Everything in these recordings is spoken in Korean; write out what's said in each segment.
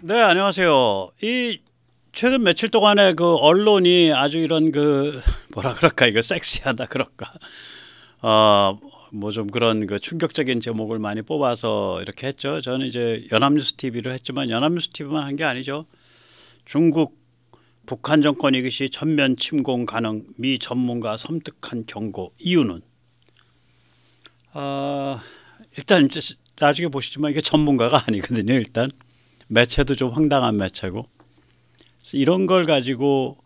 네, 안녕하세요. 이 최근 며칠 동안에 그 언론이 아주 이런 그 뭐라 그럴까 이거 섹시하다 그럴까 뭐 좀 그런 그 충격적인 제목을 많이 뽑아서 이렇게 했죠. 저는 이제 연합뉴스 TV를 했지만 연합뉴스 TV만 한 게 아니죠. 중국 북한 정권 이것이 전면 침공 가능, 미 전문가 섬뜩한 경고. 이유는 일단 이제 나중에 보시지만 이게 전문가가 아니거든요. 일단 매체도 좀 황당한 매체고, 그래서 이런 걸 가지고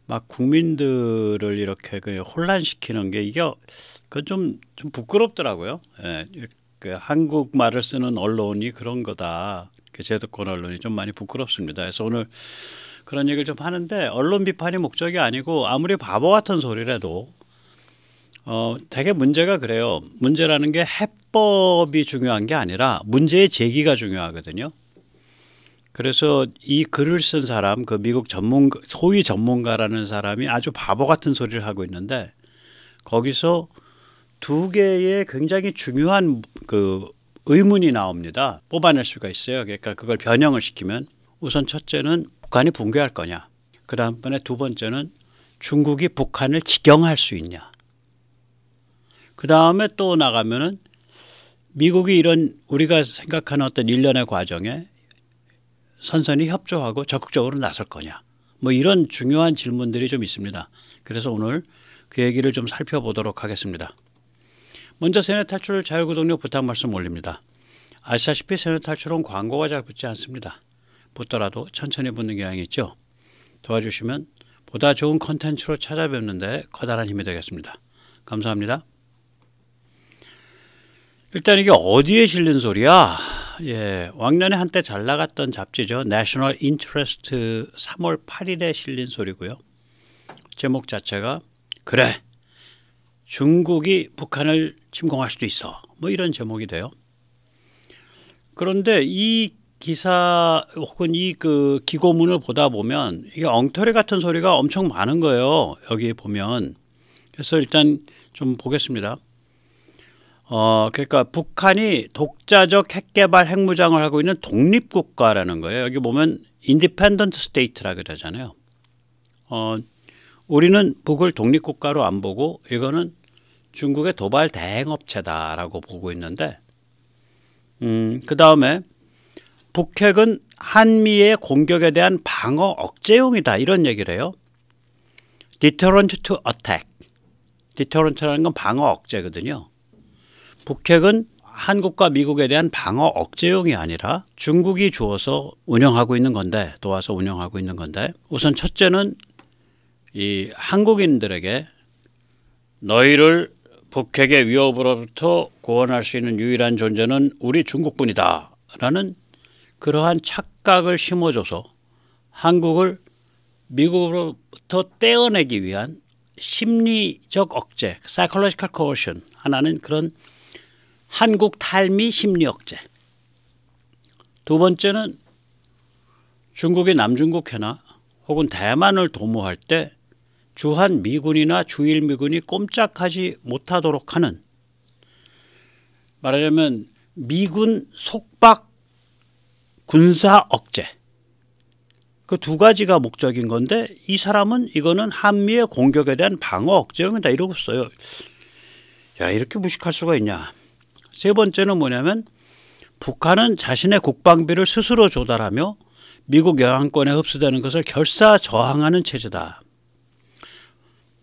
막 국민들을 이렇게 그 혼란시키는 게 이게 그건 좀 부끄럽더라고요. 예, 그 한국말을 쓰는 언론이 그런 거다. 그 제도권 언론이 좀 많이 부끄럽습니다. 그래서 오늘 그런 얘기를 좀 하는데, 언론 비판이 목적이 아니고 아무리 바보 같은 소리라도 되게 문제가 그래요. 문제라는 게 해법이 중요한 게 아니라 문제의 제기가 중요하거든요. 그래서 이 글을 쓴 사람, 그 미국 전문가, 소위 전문가라는 사람이 아주 바보 같은 소리를 하고 있는데, 거기서 두 개의 굉장히 중요한 그 의문이 나옵니다. 뽑아낼 수가 있어요. 그러니까 그걸 변형을 시키면, 우선 첫째는 북한이 붕괴할 거냐, 그 다음번에 두 번째는 중국이 북한을 직영할 수 있냐, 그 다음에 또 나가면은 미국이 이런 우리가 생각하는 어떤 일련의 과정에 선선히 협조하고 적극적으로 나설 거냐, 뭐 이런 중요한 질문들이 좀 있습니다. 그래서 오늘 그 얘기를 좀 살펴보도록 하겠습니다. 먼저 세뇌 탈출 자유구독료 부탁 말씀 올립니다. 아시다시피 세뇌 탈출은 광고가 잘 붙지 않습니다. 붙더라도 천천히 붙는 경향이 있죠. 도와주시면 보다 좋은 컨텐츠로 찾아뵙는데 커다란 힘이 되겠습니다. 감사합니다. 일단 이게 어디에 실린 소리야? 예, 왕년에 한때 잘 나갔던 잡지죠. National Interest 3월 8일에 실린 소리고요. 제목 자체가 그래, 중국이 북한을 침공할 수도 있어, 뭐 이런 제목이 돼요. 그런데 이 기사 혹은 이 그 기고문을 보다 보면 이게 엉터리 같은 소리가 엄청 많은 거예요. 여기 보면. 그래서 일단 좀 보겠습니다. 그러니까 북한이 독자적 핵개발 핵무장을 하고 있는 독립국가라는 거예요. 여기 보면 independent state라고 그러잖아요. 우리는 북을 독립국가로 안 보고 이거는 중국의 도발 대행업체다라고 보고 있는데, 그 다음에 북핵은 한미의 공격에 대한 방어 억제용이다, 이런 얘기를 해요. deterrent to attack. deterrent라는 건 방어 억제거든요. 북핵은 한국과 미국에 대한 방어 억제용이 아니라 중국이 주어서 운영하고 있는 건데, 도와서 운영하고 있는 건데, 우선 첫째는 이 한국인들에게 너희를 북핵의 위협으로부터 구원할 수 있는 유일한 존재는 우리 중국뿐이다 라는 그러한 착각을 심어줘서 한국을 미국으로부터 떼어내기 위한 심리적 억제, psychological coercion, 하나는 그런 한국 탈미 심리 억제. 두 번째는 중국이 남중국 해나 혹은 대만을 도모할 때 주한 미군이나 주일 미군이 꼼짝하지 못하도록 하는, 말하자면 미군 속박 군사 억제. 그 두 가지가 목적인 건데, 이 사람은 이거는 한미의 공격에 대한 방어 억제용이다 이러고 써요. 야, 이렇게 무식할 수가 있냐. 세 번째는 뭐냐면 북한은 자신의 국방비를 스스로 조달하며 미국 영향권에 흡수되는 것을 결사 저항하는 체제다.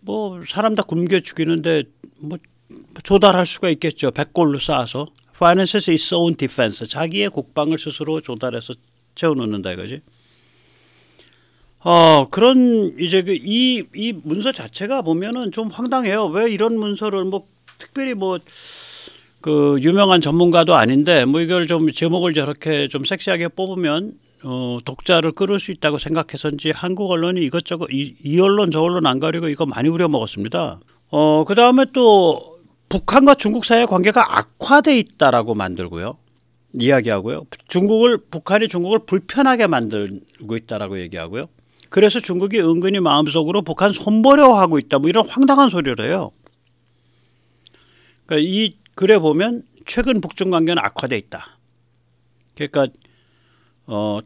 뭐 사람 다 굶겨 죽이는데 뭐 조달할 수가 있겠죠. 백골로 쌓아서. Finances its own defense. 자기의 국방을 스스로 조달해서 채워놓는다 이거지. 그런 이제 이 문서 자체가 보면은 좀 황당해요. 왜 이런 문서를 뭐 특별히 뭐 그 유명한 전문가도 아닌데 뭐 이걸 좀 제목을 저렇게 좀 섹시하게 뽑으면 독자를 끌을 수 있다고 생각해서인지 한국 언론이 이것저것 이 언론 저 언론 안 가리고 이거 많이 우려먹었습니다. 그 다음에 또 북한과 중국 사이의 관계가 악화돼 있다라고 만들고요. 이야기하고요. 북한이 중국을 불편하게 만들고 있다라고 얘기하고요. 그래서 중국이 은근히 마음속으로 북한 손보려 하고 있다, 뭐 이런 황당한 소리를 해요. 그러니까 이 글에 보면 최근 북중 관계는 악화돼 있다. 그러니까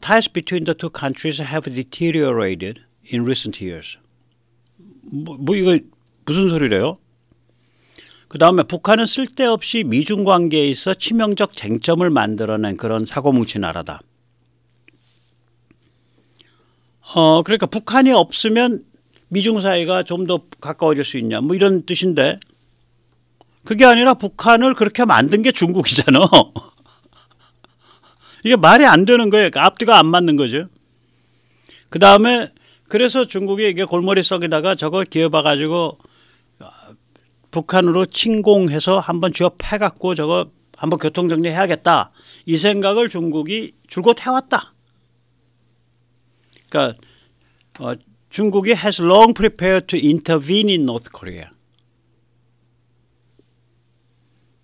ties between the two countries have deteriorated in recent years. 뭐 이거 무슨 소리래요? 그 다음에 북한은 쓸데없이 미중 관계에 있어 치명적 쟁점을 만들어낸 그런 사고뭉치 나라다. 그러니까 북한이 없으면 미중 사이가 좀 더 가까워질 수 있냐 뭐 이런 뜻인데 그게 아니라 북한을 그렇게 만든 게 중국이잖아. 이게 말이 안 되는 거예요. 앞뒤가 안 맞는 거죠. 그 다음에 그래서 중국이 이게 골머리 썩에다가 저거 기어봐가지고 북한으로 침공해서 한번 쥐어 패갖고 저거 한번 교통정리해야겠다. 이 생각을 중국이 줄곧 해왔다. 그러니까 중국이 has long prepared to intervene in North Korea.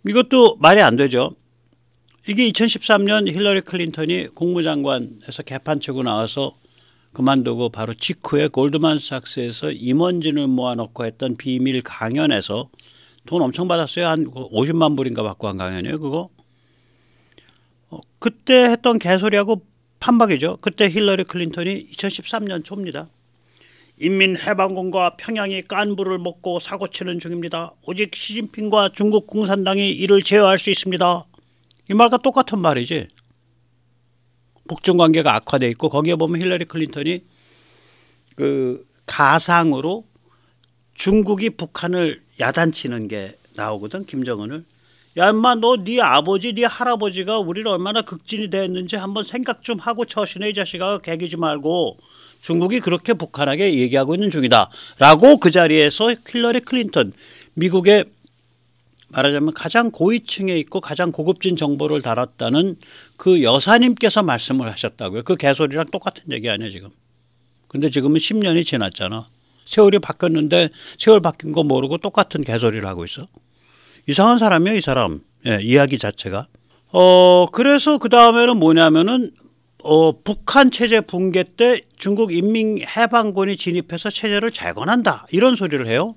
이것도 말이 안 되죠. 이게 2013년 힐러리 클린턴이 국무장관에서 개판치고 나와서 그만두고 바로 직후에 골드만삭스에서 임원진을 모아놓고 했던 비밀 강연에서 돈 엄청 받았어요. 한 50만 불인가 받고 한 강연이에요. 그거. 그때 했던 개소리하고 판박이죠. 그때 힐러리 클린턴이 2013년 초입니다. 인민해방군과 평양이 깐부를 먹고 사고치는 중입니다. 오직 시진핑과 중국 공산당이 이를 제어할 수 있습니다. 이 말과 똑같은 말이지. 북중 관계가 악화돼 있고 거기에 보면 힐러리 클린턴이 그 가상으로 중국이 북한을 야단치는 게 나오거든. 김정은을. 야 인마 너 네 아버지 네 할아버지가 우리를 얼마나 극진이 대했는지 한번 생각 좀 하고 처신해 이 자식아. 개기지 말고 중국이 그렇게 북한에게 얘기하고 있는 중이다 라고 그 자리에서 힐러리 클린턴 미국의 말하자면 가장 고위층에 있고 가장 고급진 정보를 다뤘다는 그 여사님께서 말씀을 하셨다고요. 그 개소리랑 똑같은 얘기 아니에요 지금. 근데 지금은 10년이 지났잖아. 세월이 바뀌었는데 세월 바뀐 거 모르고 똑같은 개소리를 하고 있어. 이상한 사람이에요 이 사람. 예, 이야기 자체가. 그래서 그 다음에는 뭐냐면은 북한 체제 붕괴 때 중국 인민해방군이 진입해서 체제를 재건한다 이런 소리를 해요.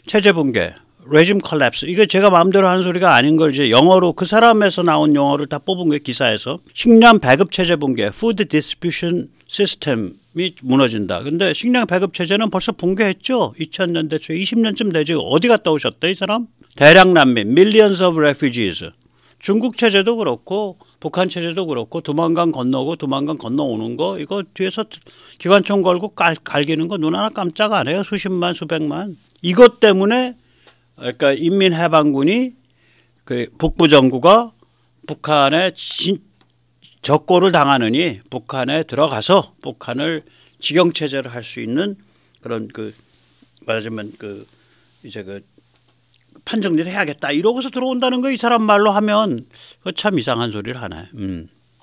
체제 붕괴. 레짐 컬랩스. 이게 제가 마음대로 하는 소리가 아닌 걸 이제 영어로 그 사람에서 나온 영어를 다 뽑은 거예요. 기사에서. 식량 배급 체제 붕괴. Food Distribution System이 무너진다. 근데 식량 배급 체제는 벌써 붕괴했죠. 2000년대 초 20년쯤 되지. 어디 갔다 오셨대 이 사람? 대량 난민. Millions of refugees. 중국 체제도 그렇고 북한 체제도 그렇고 두만강 건너고 두만강 건너오는 거 이거 뒤에서 기관총 걸고 갈기는 거 눈 하나 깜짝 안 해요. 수십만 수백만. 이것 때문에 그러니까 인민해방군이 그 북부 정부가 북한에 적고를 당하느니 북한에 들어가서 북한을 직영 체제를 할 수 있는 그런 그 말하자면 그 이제 그 판정리를 해야겠다 이러고서 들어온다는 거 이 사람 말로 하면 참 이상한 소리를 하네.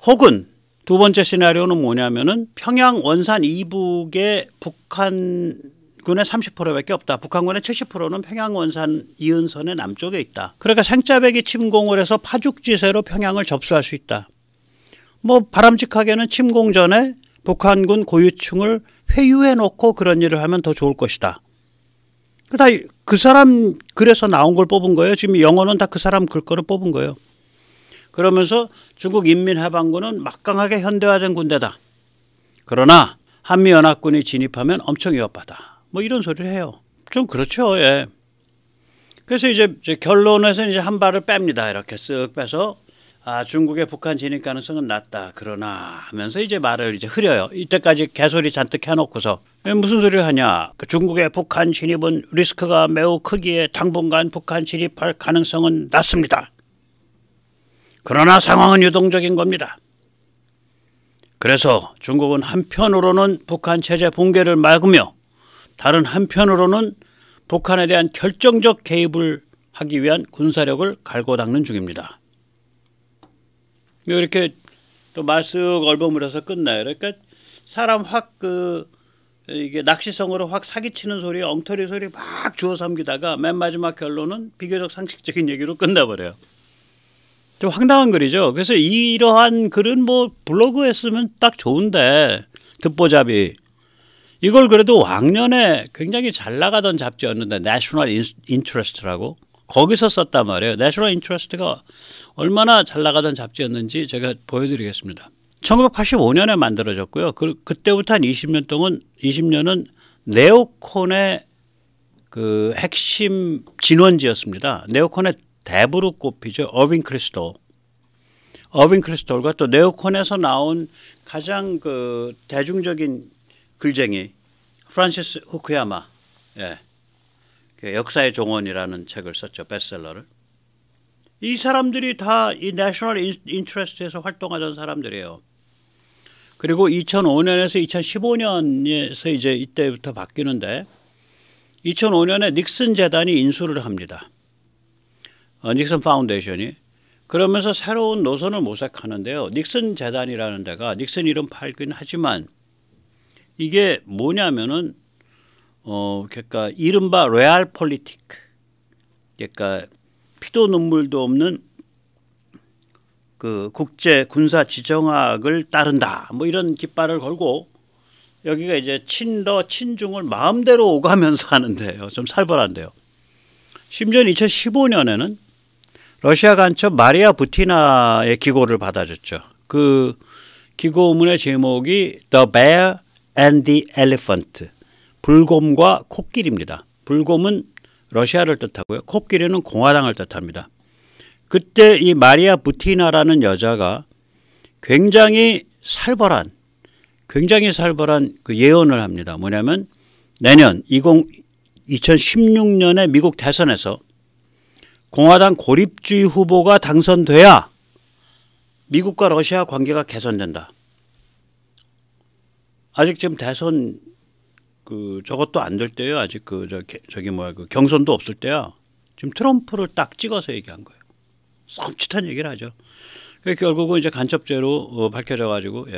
혹은 두 번째 시나리오는 뭐냐면은 평양 원산 이북에 북한 군의 30%밖에 없다. 북한군의 70%는 평양 원산 이은선의 남쪽에 있다. 그러니까 생짜배기 침공을 해서 파죽지세로 평양을 접수할 수 있다. 뭐 바람직하게는 침공 전에 북한군 고위층을 회유해 놓고 그런 일을 하면 더 좋을 것이다. 그 사람 그래서 나온 걸 뽑은 거예요. 지금 영어는 다 그 사람 글 거를 뽑은 거예요. 그러면서 중국 인민해방군은 막강하게 현대화된 군대다. 그러나 한미연합군이 진입하면 엄청 위협하다. 뭐 이런 소리를 해요. 좀 그렇죠. 예. 그래서 이제 결론에서 이제 한 발을 뺍니다. 이렇게 쓱 빼서 중국의 북한 진입 가능성은 낮다. 그러나 하면서 이제 말을 이제 흐려요. 이때까지 개소리 잔뜩 해놓고서 무슨 소리를 하냐. 중국의 북한 진입은 리스크가 매우 크기에 당분간 북한 진입할 가능성은 낮습니다. 그러나 상황은 유동적인 겁니다. 그래서 중국은 한편으로는 북한 체제 붕괴를 막으며 다른 한편으로는 북한에 대한 결정적 개입을 하기 위한 군사력을 갈고 닦는 중입니다. 이렇게 또 말 쓱 얼버무려서 끝나요. 그러니까 사람 확 이게 낚시성으로 확 사기치는 소리, 엉터리 소리 막 주워 삼기다가 맨 마지막 결론은 비교적 상식적인 얘기로 끝나버려요. 좀 황당한 글이죠. 그래서 이러한 글은 뭐 블로그에 쓰면 딱 좋은데 듣보잡이. 이걸 그래도 왕년에 굉장히 잘 나가던 잡지였는데 National Interest라고 거기서 썼단 말이에요. National Interest가 얼마나 잘 나가던 잡지였는지 제가 보여드리겠습니다. 1985년에 만들어졌고요. 그때부터 한 20년은 네오콘의 그 핵심 진원지였습니다. 네오콘의 대부로 꼽히죠. 어빙 크리스톨과 또 네오콘에서 나온 가장 그 대중적인 글쟁이 프란시스 후쿠야마, 예, 그 역사의 종언이라는 책을 썼죠. 베스트셀러를. 이 사람들이 다 이 내셔널 인트레스트에서 활동하던 사람들이에요. 그리고 2005년에서 2015년에서 이제 이때부터 바뀌는데 2005년에 닉슨 재단이 인수를 합니다. 닉슨 파운데이션이. 그러면서 새로운 노선을 모색하는데요. 닉슨 재단이라는 데가 닉슨 이름 팔긴 하지만 이게 뭐냐면은 그러니까 이른바 레알 폴리틱, 그러니까 피도 눈물도 없는 그 국제 군사 지정학을 따른다. 뭐 이런 깃발을 걸고 여기가 이제 친러 친중을 마음대로 오가면서 하는데요. 좀 살벌한데요. 심지어 2015년에는 러시아 간첩 마리아 부티나의 기고를 받아줬죠. 그 기고문의 제목이 The Bear and the Elephant, 불곰과 코끼리입니다. 불곰은 러시아를 뜻하고요. 코끼리는 공화당을 뜻합니다. 그때 이 마리아 부티나라는 여자가 굉장히 살벌한 그 예언을 합니다. 뭐냐면 내년 2016년에 미국 대선에서 공화당 고립주의 후보가 당선돼야 미국과 러시아 관계가 개선된다. 아직 지금 대선 저것도 안 될 때요. 아직 그 경선도 없을 때야. 지금 트럼프를 딱 찍어서 얘기한 거예요. 썸칫한 얘기를 하죠. 결국은 이제 간첩죄로 밝혀져 가지고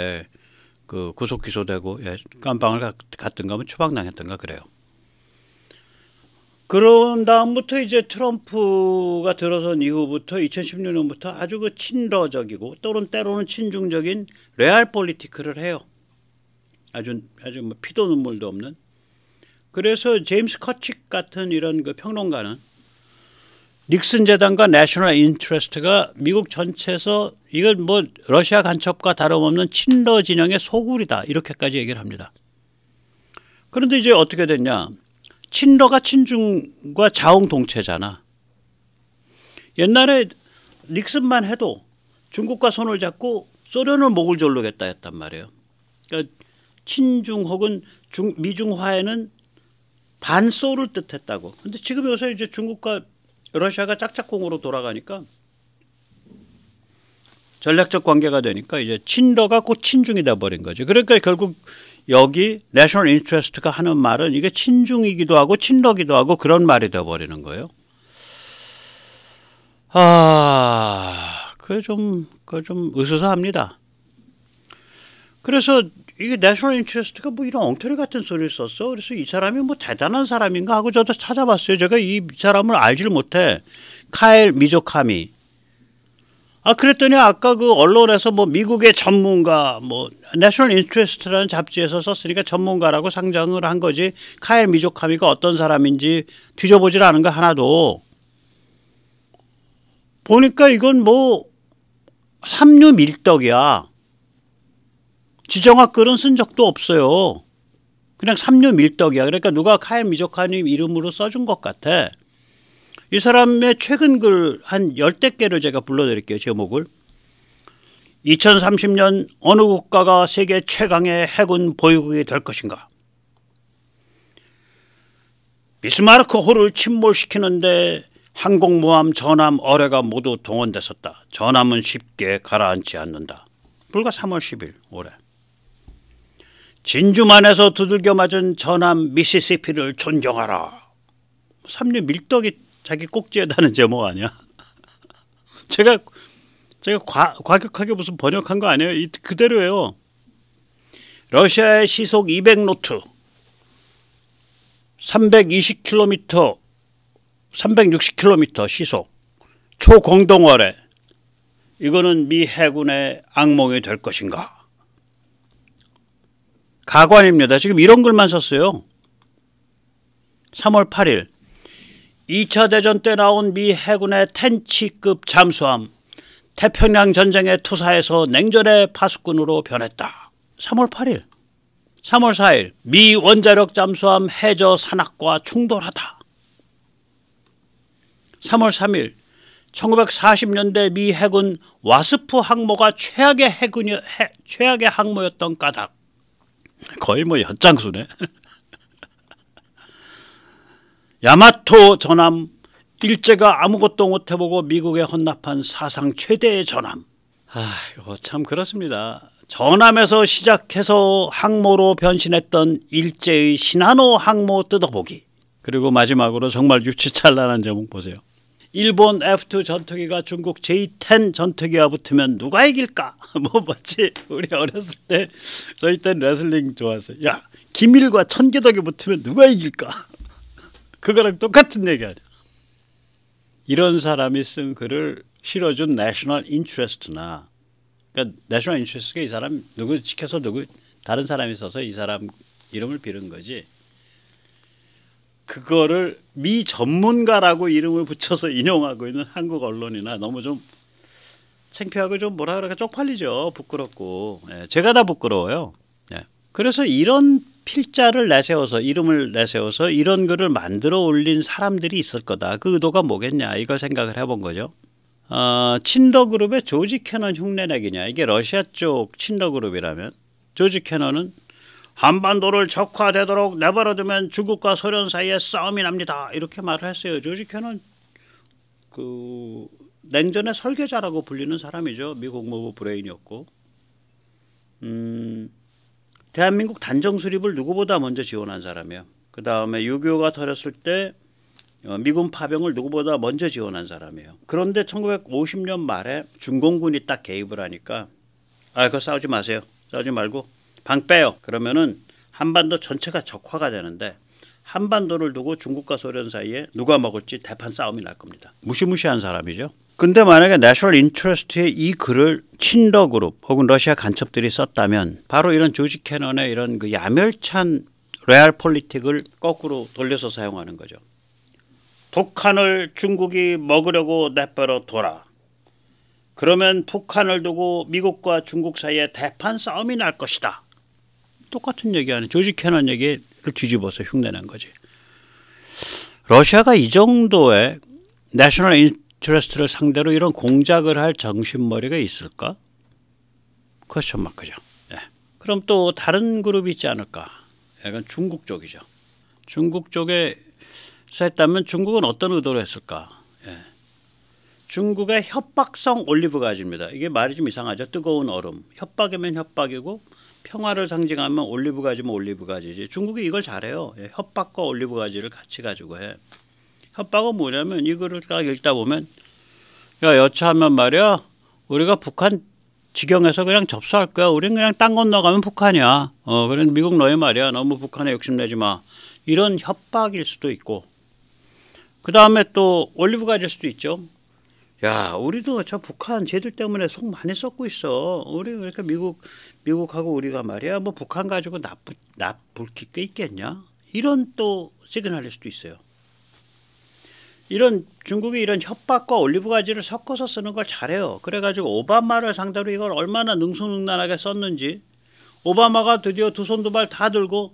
그 구속 기소되고 깜빵을 갔든가 뭐 추방당했든가 그래요. 그런 다음부터 이제 트럼프가 들어선 이후부터 2016년부터 아주 그 친러적이고 때로는 친중적인 레알 폴리티크를 해요. 아주 뭐 피도 눈물도 없는. 그래서 제임스 커칙 같은 이런 그 평론가는 닉슨 재단과 내셔널 인트레스트가 미국 전체에서 이건 뭐 러시아 간첩과 다름없는 친러 진영의 소굴이다. 이렇게까지 얘기를 합니다. 그런데 이제 어떻게 됐냐. 친러가 친중과 자웅동체잖아. 옛날에 닉슨만 해도 중국과 손을 잡고 소련을 목을 조르겠다 했단 말이에요. 그러니까 친중 혹은 미중화에는 반소를 뜻했다고. 근데 지금 요새 이제 중국과 러시아가 짝짝꿍으로 돌아가니까 전략적 관계가 되니까 이제 친러가 곧 친중이 돼버린 거죠. 그러니까 결국 여기 내셔널 인트레스트가 하는 말은 이게 친중이기도 하고 친러기도 하고 그런 말이 돼버리는 거예요. 그게 좀 으스스합니다. 그래서 이게 내셔널 인트레스트가 뭐 이런 엉터리 같은 소리를 썼어. 그래서 이 사람이 뭐 대단한 사람인가 하고 저도 찾아봤어요. 제가 이 사람을 알지를 못해. 카일 미조카미. 그랬더니 아까 그 언론에서 뭐 미국의 전문가, 뭐 내셔널 인트레스트라는 잡지에서 썼으니까 전문가라고 상정을 한 거지. 카일 미조카미가 어떤 사람인지 뒤져보질 않은 거 하나도. 보니까 이건 뭐 삼류 밀떡이야. 지정학 글은 쓴 적도 없어요. 그냥 삼류 밀떡이야. 그러니까 누가 카일 미조카님 이름으로 써준 것 같아. 이 사람의 최근 글 한 10대 개를 제가 불러드릴게요. 제목을. 2030년 어느 국가가 세계 최강의 해군 보유국이 될 것인가. 비스마르크호를 침몰시키는데 항공모함 전함 어뢰가 모두 동원됐었다. 전함은 쉽게 가라앉지 않는다. 불과 3월 10일 올해. 진주만에서 두들겨 맞은 전함 미시시피를 존경하라. 삼류 밀떡이 자기 꼭지에다는 제목 아니야? 제가 과격하게 무슨 번역한 거 아니에요? 그대로예요. 러시아의 시속 200노트, 320km, 360km 시속, 초공동어뢰. 이거는 미 해군의 악몽이 될 것인가? 가관입니다. 지금 이런 글만 썼어요. 3월 8일. 2차 대전 때 나온 미 해군의 텐치급 잠수함 태평양 전쟁에 투사해서 냉전의 파수꾼으로 변했다. 3월 8일, 3월 4일 미 원자력 잠수함 해저 산악과 충돌하다. 3월 3일 1940년대 미 해군 와스프 항모가 최악의 항모였던 까닭. 거의 뭐 엿장수네. 야마토 전함 일제가 아무것도 못해보고 미국에 헌납한 사상 최대의 전함. 이거 참 그렇습니다. 전함에서 시작해서 항모로 변신했던 일제의 시나노 항모 뜯어보기. 그리고 마지막으로 정말 유치찬란한 제목 보세요. 일본 F2 전투기가 중국 J10 전투기와 붙으면 누가 이길까? 뭐 맞지? 우리 어렸을 때 저희 땐 레슬링 좋아했어요. 야, 김일과 천기덕이 붙으면 누가 이길까? 그거랑 똑같은 얘기 아니야. 이런 사람이 쓴 글을 실어준 내셔널 인트레스트나, 그러니까 내셔널 인트레스트가 이 사람 누구 지켜서 누구 다른 사람이 써서 이 사람 이름을 빌은 거지. 그거를 미 전문가라고 이름을 붙여서 인용하고 있는 한국 언론이나 너무 좀 창피하고 좀 뭐라 그럴까 쪽팔리죠. 부끄럽고. 제가 다 부끄러워요. 그래서 이런 필자를 내세워서 이름을 내세워서 이런 글을 만들어 올린 사람들이 있을 거다. 그 의도가 뭐겠냐 이걸 생각을 해본 거죠. 친러그룹의 조지 캐넌 흉내내기냐. 이게 러시아 쪽 친러그룹이라면 조지 캐넌은 한반도를 적화되도록 내버려두면 중국과 소련 사이에 싸움이 납니다. 이렇게 말을 했어요. 조지 캐넌 그 냉전의 설계자라고 불리는 사람이죠. 미 국무부 브레인이었고, 대한민국 단정 수립을 누구보다 먼저 지원한 사람이에요. 그 다음에 6.25가 터졌을 때 미군 파병을 누구보다 먼저 지원한 사람이에요. 그런데 1950년 말에 중공군이 딱 개입을 하니까 그거 싸우지 마세요. 싸우지 말고 방 빼요. 그러면은 한반도 전체가 적화가 되는데 한반도를 두고 중국과 소련 사이에 누가 먹을지 대판 싸움이 날 겁니다. 무시무시한 사람이죠. 근데 만약에 내셔널 인트레스트의 이 글을 친러그룹 혹은 러시아 간첩들이 썼다면 바로 이런 조지 캐넌의 이런 그 야멸찬 레알 폴리틱을 거꾸로 돌려서 사용하는 거죠. 북한을 중국이 먹으려고 내버려 둬라. 그러면 북한을 두고 미국과 중국 사이에 대판 싸움이 날 것이다. 똑같은 얘기 아니에요. 조지 캐넌 얘기를 뒤집어서 흉내낸 거지. 러시아가 이 정도의 내셔널 인트레스트를 상대로 이런 공작을 할 정신머리가 있을까? 퀘스천 마크죠. 그럼 또 다른 그룹이 있지 않을까? 약간 중국 쪽이죠. 중국 쪽에서 했다면 중국은 어떤 의도로 했을까? 중국의 협박성 올리브 가지입니다. 이게 말이 좀 이상하죠. 뜨거운 얼음. 협박이면 협박이고 평화를 상징하면 올리브 가지면 올리브 가지지. 중국이 이걸 잘해요. 협박과 올리브 가지를 같이 가지고 해. 협박은 뭐냐면 이 글을 딱 읽다 보면 야 여차하면 말이야 우리가 북한 지경에서 그냥 접수할 거야. 우리는 그냥 땅 건너가면 북한이야. 그래 미국 너희 말이야. 너무 북한에 욕심내지 마. 이런 협박일 수도 있고 그 다음에 또 올리브 가지일 수도 있죠. 야 우리도 저 북한 쟤들 때문에 속 많이 썩고 있어. 우리 그러니까 미국하고 우리가 말이야 뭐 북한 가지고 나쁠 게 있겠냐. 이런 또 시그널일 수도 있어요. 이런 중국이 이런 협박과 올리브 가지를 섞어서 쓰는 걸 잘해요. 그래가지고 오바마를 상대로 이걸 얼마나 능수능란하게 썼는지 오바마가 드디어 두 손 두 발 다 들고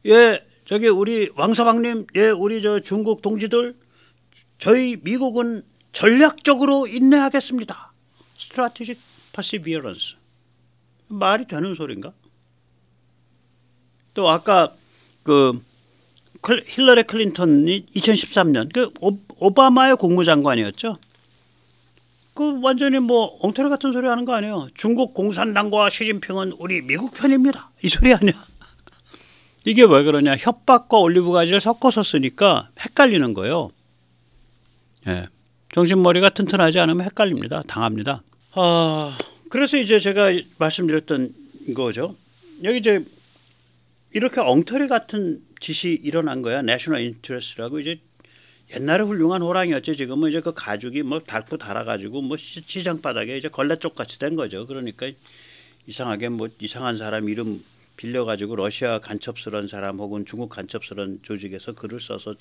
예 저기 우리 왕서방님 예 우리 저 중국 동지들 저희 미국은 전략적으로 인내하겠습니다. Strategic Perseverance. 말이 되는 소린가? 또 아까 그 힐러리 클린턴이 2013년 그 오바마의 국무장관이었죠. 그 완전히 뭐 엉터리 같은 소리 하는 거 아니에요. 중국 공산당과 시진핑은 우리 미국 편입니다. 이 소리 아니야. 이게 왜 그러냐. 협박과 올리브 가지를 섞어서 쓰니까 헷갈리는 거예요. 정신머리가 튼튼하지 않으면 헷갈립니다. 당합니다. 그래서 이제 제가 말씀드렸던 거죠. 여기 이제 이렇게 엉터리 같은 짓이 일어난 거야. 내셔널 인트레스트라고. 이제 옛날에 훌륭한 호랑이였지. 지금은 이제 그 가죽이 뭐 닳고 닳아가지고 뭐 시장 바닥에 이제 걸레쪽 같이 된 거죠. 그러니까 이상하게 뭐 이상한 사람 이름 빌려가지고 러시아 간첩스러운 사람 혹은 중국 간첩스러운 조직에서 글을 써서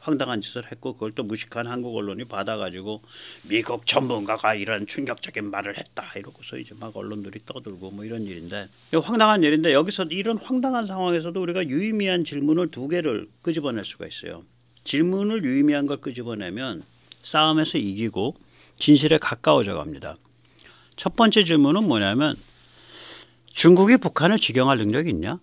황당한 짓을 했고 그걸 또 무식한 한국 언론이 받아가지고 미국 전문가가 이런 충격적인 말을 했다 이러고서 이제 막 언론들이 떠들고 뭐 이런 일인데 황당한 일인데 여기서 이런 황당한 상황에서도 우리가 유의미한 질문을 두 개를 끄집어낼 수가 있어요. 질문을 유의미한 걸 끄집어내면 싸움에서 이기고 진실에 가까워져 갑니다. 첫 번째 질문은 뭐냐면 중국이 북한을 직영할 능력이 있냐?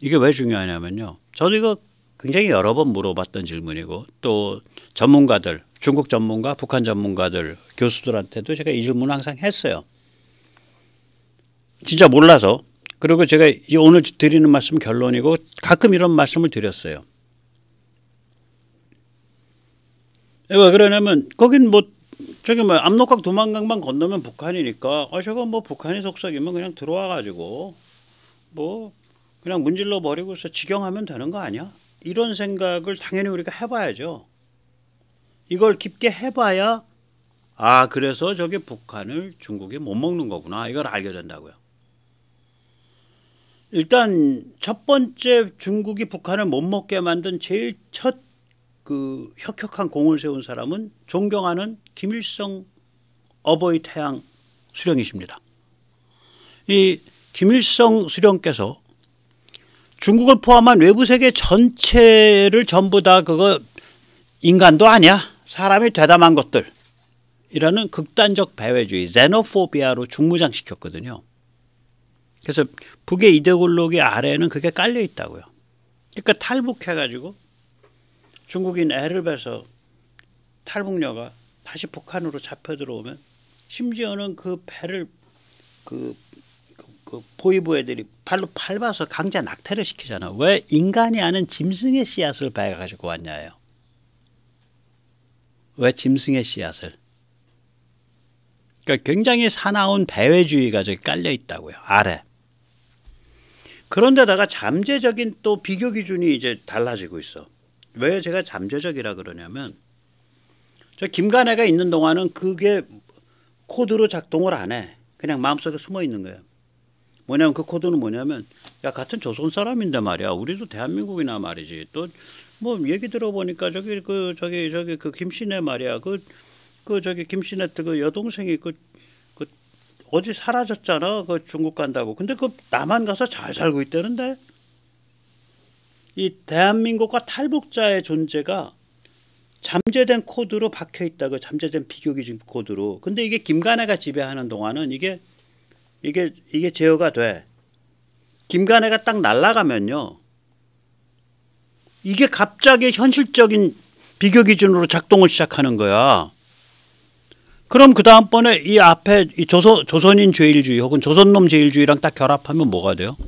이게 왜 중요하냐면요. 저도 이거 굉장히 여러 번 물어봤던 질문이고 또 전문가들, 중국 전문가, 북한 전문가들, 교수들한테도 제가 이 질문을 항상 했어요. 진짜 몰라서. 그리고 제가 오늘 드리는 말씀 결론이고 가끔 이런 말씀을 드렸어요. 왜 그러냐면 거긴 뭐 저기 뭐 압록강 두만강만 건너면 북한이니까 저거 뭐 북한이 속썩이면 그냥 들어와 가지고 뭐 그냥 문질러 버리고서 직영하면 되는 거 아니야? 이런 생각을 당연히 우리가 해봐야죠. 이걸 깊게 해봐야 그래서 저게 북한을 중국이 못 먹는 거구나 이걸 알게 된다고요. 일단 첫 번째 중국이 북한을 못 먹게 만든 제일 첫 그 혁혁한 공을 세운 사람은 존경하는 김일성 어버이 태양 수령이십니다. 이 김일성 수령께서 중국을 포함한 외부 세계 전체를 전부 다 그거 인간도 아니야 사람이 대담한 것들 이라는 극단적 배회주의 제노포비아로 중무장시켰거든요. 그래서 북의 이데올로기 아래에는 그게 깔려 있다고요. 그러니까 탈북해가지고 중국인 애를 베서 탈북녀가 다시 북한으로 잡혀 들어오면 심지어는 그 배를 그 보위부 애들이 발로 밟아서 강제 낙태를 시키잖아. 왜? 인간이 아는 짐승의 씨앗을 배에 가지고 왔냐예요. 왜 짐승의 씨앗을? 그러니까 굉장히 사나운 배회주의가 저기 깔려 있다고요. 아래. 그런데다가 잠재적인 또 비교 기준이 이제 달라지고 있어. 왜 제가 잠재적이라 그러냐면 저 김간애가 있는 동안은 그게 코드로 작동을 안 해. 그냥 마음속에 숨어 있는 거예요. 뭐냐면 그 코드는 뭐냐면 야 같은 조선 사람인데 말이야. 우리도 대한민국이나 말이지. 또 뭐 얘기 들어보니까 저기 그 김씨네 말이야. 저기 김씨네 그 여동생이 그 어디 사라졌잖아. 그 중국 간다고. 근데 그 남한 가서 잘 살고 있다는데. 이 대한민국과 탈북자의 존재가 잠재된 코드로 박혀 있다. 그 잠재된 비교기준 코드로. 근데 이게 김간애가 지배하는 동안은 이게 제어가 돼. 김간애가 딱 날아가면요. 이게 갑자기 현실적인 비교 기준으로 작동을 시작하는 거야. 그럼 그 다음번에 이 앞에 이 조선인 죄일주의 혹은 조선놈 죄일주의랑 딱 결합하면 뭐가 돼요?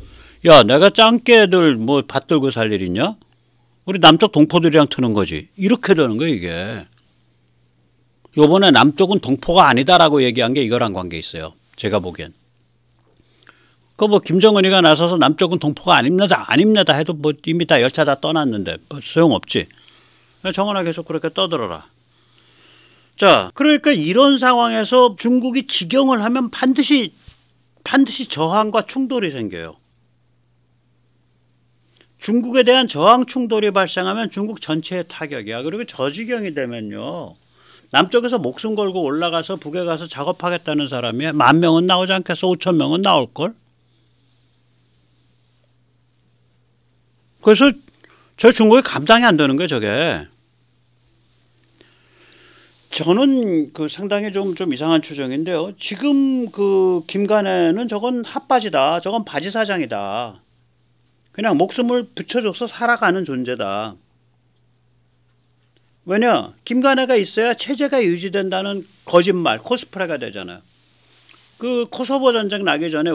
야, 내가 짱깨들 뭐 받들고 살 일 있냐? 우리 남쪽 동포들이랑 트는 거지. 이렇게 되는 거야 이게. 요번에 남쪽은 동포가 아니다라고 얘기한 게 이거랑 관계 있어요. 제가 보기엔. 그 뭐 김정은이가 나서서 남쪽은 동포가 아닙니다 해도 뭐 이미 다 열차 다 떠났는데 뭐 소용없지. 정원아 계속 그렇게 떠들어라. 자, 그러니까 이런 상황에서 중국이 직영을 하면 반드시 저항과 충돌이 생겨요. 중국에 대한 저항 충돌이 발생하면 중국 전체의 타격이야. 그리고 저 지경이 되면요. 남쪽에서 목숨 걸고 올라가서 북에 가서 작업하겠다는 사람이 10,000명은 나오지 않겠어? 5,000명은 나올걸? 그래서 저 중국이 감당이 안 되는 거예요, 저게. 저는 그 상당히 좀 이상한 추정인데요. 지금 그 김간애는 저건 핫바지다. 저건 바지 사장이다. 그냥 목숨을 붙여줘서 살아가는 존재다. 왜냐? 김간애가 있어야 체제가 유지된다는 거짓말, 코스프레가 되잖아요. 그 코소보 전쟁 나기 전에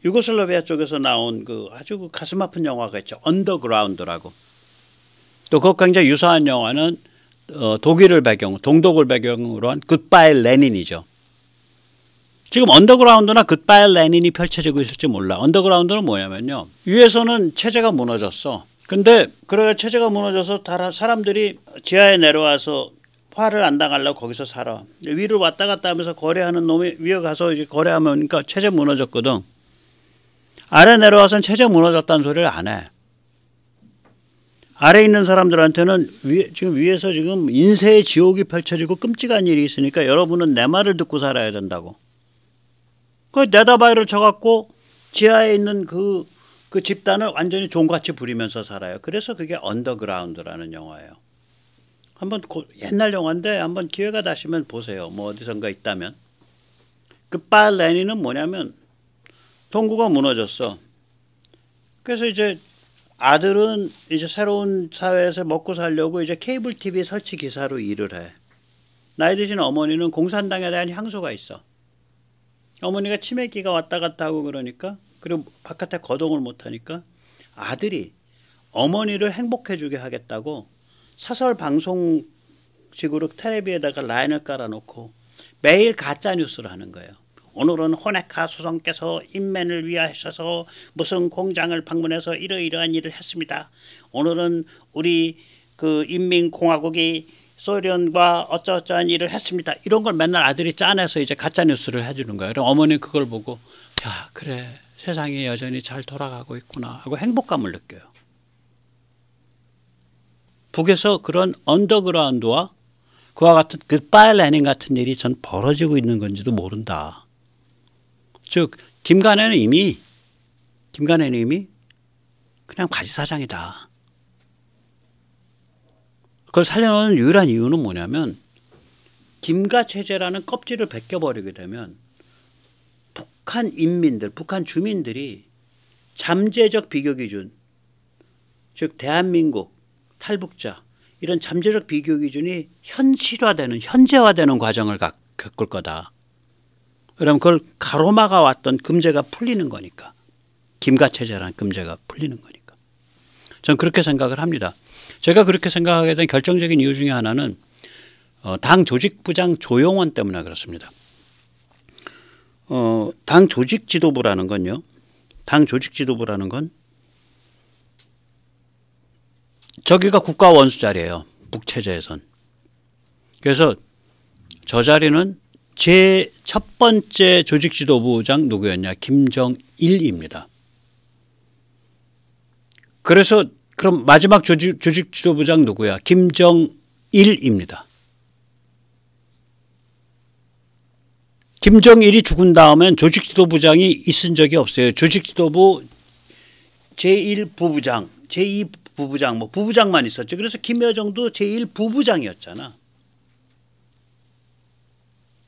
유고슬라비아 쪽에서 나온 그 아주 그 가슴 아픈 영화가 있죠. 언더그라운드라고. 또 그것과 굉장히 유사한 영화는 독일을 배경으로 한 굿바이 레닌이죠. 지금 언더그라운드나 굿바이 레닌이 펼쳐지고 있을지 몰라. 언더그라운드는 뭐냐면요. 위에서는 체제가 무너졌어. 근데 그래 체제가 무너져서 사람들이 지하에 내려와서 화를 안 당하려고 거기서 살아. 위로 왔다 갔다 하면서 거래하는 놈이 위에 가서 이제 거래하면 그러니까 체제 무너졌거든. 아래 내려와서는 체제 무너졌다는 소리를 안 해. 아래 있는 사람들한테는 지금 위에서 지금 인세의 지옥이 펼쳐지고 끔찍한 일이 있으니까 여러분은 내 말을 듣고 살아야 된다고. 그 네더바이를 쳐갖고 지하에 있는 그 집단을 완전히 종같이 부리면서 살아요. 그래서 그게 언더그라운드라는 영화예요. 한번 옛날 영화인데 한번 기회가 되시면 보세요. 뭐 어디선가 있다면. 굿바이 레닌은 뭐냐면 동구가 무너졌어. 그래서 이제 아들은 이제 새로운 사회에서 먹고 살려고 이제 케이블 TV 설치 기사로 일을 해. 나이 드신 어머니는 공산당에 대한 향수가 있어. 어머니가 치매기가 왔다 갔다 하고 그러니까 그리고 바깥에 거동을 못하니까 아들이 어머니를 행복해주게 하겠다고 사설 방송식으로 텔레비에다가 라인을 깔아놓고 매일 가짜 뉴스를 하는 거예요. 오늘은 호네카 수성께서 인맨을 위하셔서 무슨 공장을 방문해서 이러이러한 일을 했습니다. 오늘은 우리 그 인민공화국이 소련과 어쩌어쩌한 일을 했습니다. 이런 걸 맨날 아들이 짜내서 이제 가짜 뉴스를 해주는 거예요. 그럼 어머니 그걸 보고 야 그래 세상이 여전히 잘 돌아가고 있구나 하고 행복감을 느껴요. 북에서 그런 언더그라운드와 그와 같은 굿바이 레닌 같은 일이 전 벌어지고 있는 건지도 모른다. 즉 김간혜는 이미 그냥 바지사장이다. 그걸 살려놓는 유일한 이유는 뭐냐면 김가체제라는 껍질을 벗겨버리게 되면 북한 인민들, 북한 주민들이 잠재적 비교기준, 즉 대한민국, 탈북자 이런 잠재적 비교기준이 현재화되는 과정을 겪을 거다. 그럼 그걸 가로막아 왔던 금제가 풀리는 거니까. 김가체제라는 금제가 풀리는 거니까. 저는 그렇게 생각을 합니다. 제가 그렇게 생각하게 된 결정적인 이유 중에 하나는 당 조직부장 조용원 때문에 그렇습니다. 당 조직지도부라는 건요. 당 조직지도부라는 건 저기가 국가 원수 자리예요. 북체제에선. 그래서 저 자리는 제 첫 번째 조직지도부장 누구였냐? 김정일입니다. 그래서 그럼 마지막 조직지도부장 누구야? 김정일입니다. 김정일이 죽은 다음엔 조직지도부장이 있은 적이 없어요. 조직지도부 제1부부장, 제2부부장, 뭐 부부장만 있었죠. 그래서 김여정도 제1부부장이었잖아.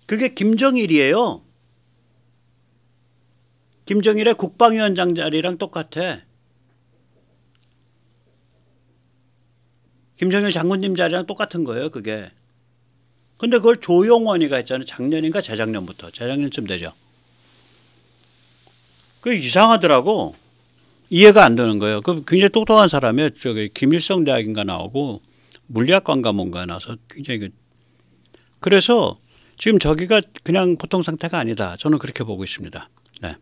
그게 김정일이에요. 김정일의 국방위원장 자리랑 똑같아. 김정일 장군님 자리랑 똑같은 거예요. 그게. 근데 그걸 조용원이가 했잖아요. 작년인가 재작년부터. 재작년쯤 되죠. 그게 이상하더라고. 이해가 안 되는 거예요. 그 굉장히 똑똑한 사람이에요. 저기 김일성 대학인가 나오고 물리학과인가 뭔가 나서 굉장히 그래서 지금 저기가 그냥 보통 상태가 아니다. 저는 그렇게 보고 있습니다. 네.